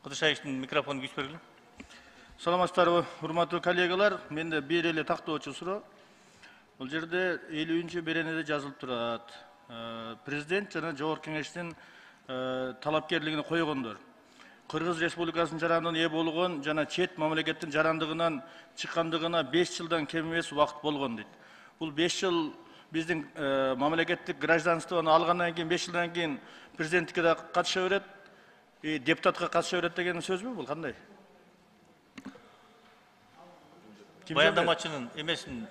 Кудышаевичтин микрофонун күчүп бергиле. Саламатсыздарбы, урматтуу коллегалар. Менде бир эле тактоочу суроо. Бул жерде 50-беренеде жазылып турат. Президент жана Жогорку Кеңештин талапкерлигине койгондор. Кыргыз Республикасынын жарандыгына ээ болгон жана чет мамлекеттин жарандыгынан чыккандыгына 5 жылдан кем эмес убакыт болгон дейт. Бул 5 жыл биздин мамлекеттик гражданствону алгандан кийин 5 жылдан кийин президенттикке да катыша берет, депутатка катыша берет деген сөзбү бул кандай? Баяндамачынын эмесин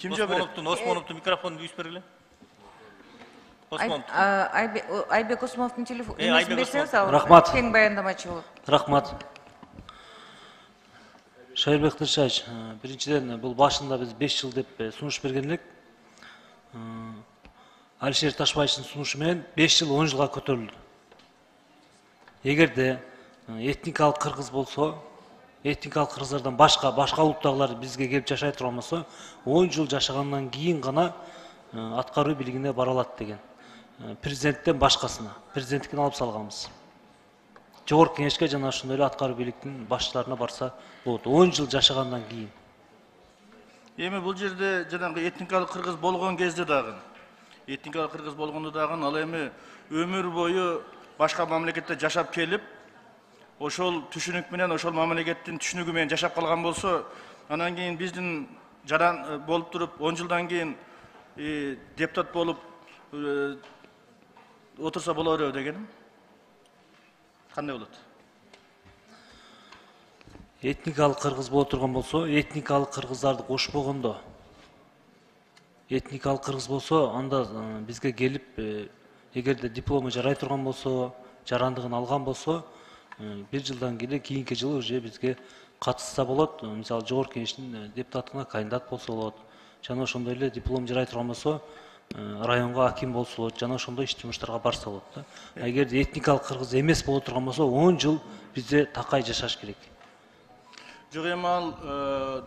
Осмоновдун микрофонун күчүп бергиле. Айбек Осмоновдун телефон эмесин берсеңиз, Рахмат. тең баяндамачы болот. Рахмат. Шайырбек Кудышаевич, биринчиден бул башында биз 5 жыл деп сунуш берген элек. Алишер Ташбаевичтин сунушу менен 5 жыл 10 жылга көтөрүлдү. Эгерде этникалык кыргыз болсо, этникалык кыргыздардан башка улуттагылар бизге келип жашай турган болсо, 10 жыл жашагандан кийин гана аткаруу бийлигине бара алат деген. Президенттен башкасына, президенттикин алып салганбыз. Жогорку Кеңешке жана ошондой эле аткаруу бийликтин башчыларына барса болот. 10 жыл жашагандан кийин. Эми бул жерде жанагы этникалык кыргыз болгон кезде дагы, этникалык кыргыз болгондо дагы ал эми өмүр бою башка мамлекетте жашап келип, ошол түшүнүк менен, ошол мамлекеттин түшүнүгү менен жашап калган болсо, анан кийин биздин жаран болуп туруп 10 жылдан кийин депутат болуп отурса боло береби дегеним. Кандай болот? Этникалык кыргыз боло турган болсо, этникалык кыргыздарды кошпогондо, этникалык кыргыз болсо, анда бизге келип, эгерде диплому жарай турган болсо, жарандыгын алган болсо, 1 жылдан кийинки жылы уже бизге катышса болот. Мисалы Жогорку Кеңештин депутатына кандидат болсо болот. Жана ошондой эле диплом жарай турган болсо, районго аким болсо болот, жана ошондой иш жумуштарга барса болот да. Эгерде этникалык кыргыз эмес боло турган болсо, 10 жыл бизде такай жашаш керек. Жок, эми ал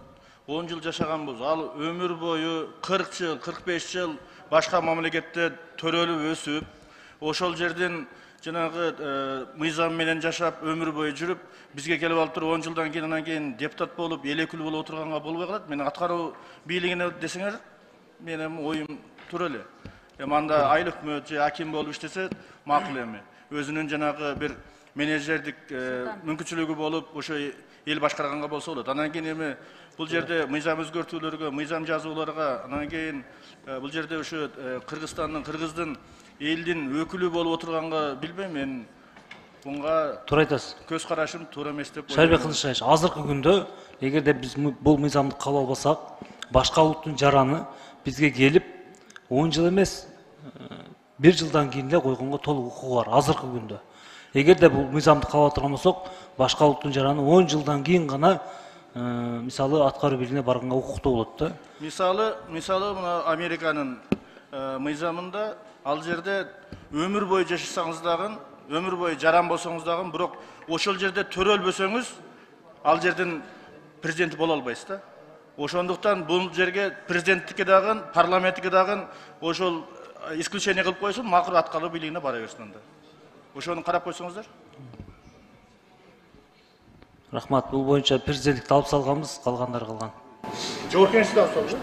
10 жыл жашаган болсо, ал өмүр бою 40 жыл, 45 жыл башка мамлекетте төрөлүп өсүп, ошол жерден жанагы мыйзам менен жашап, өмүр бою жүрүп, бизге келип алып туруп 10 жылдан кийин анан кийин депутат болуп, эл өкүлү болуп отурганга болбой калат. Мен аткаруу бийлигине десеңер, менин оюм тура эле. Эми анда айлык өкмөт же аким болуп иштесе макул эми. Өзүнүн жанагы бир менеджердик мүмкүнчүлүгү болуп, ошо эл башкарганга болсо болот. Анан кийин эми бул жерде мыйзам өзгөртүүлөргө, мыйзам жазууларга, анан кийин бул жерде ошо кыргыздын элдин өкүлү болуп отурганга билбейм, мен буга Туура айтасыз. көз карашым туура эмес деп ойлойм. Шайырбек Кудышаевич, азыркы күндө эгерде биз бул мыйзамды кабыл албасак, башка улуттун жараны бизге келип 10 жыл эмес, 1 жылдан кийин эле койгонго толук укугу бар азыркы күндө. Эгерде бул мыйзамды кабыл ала турган болсок, башка улуттун жараны 10 жылдан кийин гана мисалы аткаруу бийлигине барганга укуктуу болот да. Мисалы мына Американын мыйзамында ал жерде өмүр бою жашасаңыз дагы, өмүр бою жаран болсоңуз дагы, бирок ошол жерде төрөлбөсөңүз, ал жерден президент боло албайсыз да. Ошондуктан бул жерге президенттикке дагы, парламенттикке дагы ошол исключение кылып койсун, макул аткаруу бийлигине бара берсин анда. Ошону карап койсоңуздар. Рахмат, бул боюнча президенттикти алып салганбыз, калгандары калган. Жогорку Кеңешти алып салдык.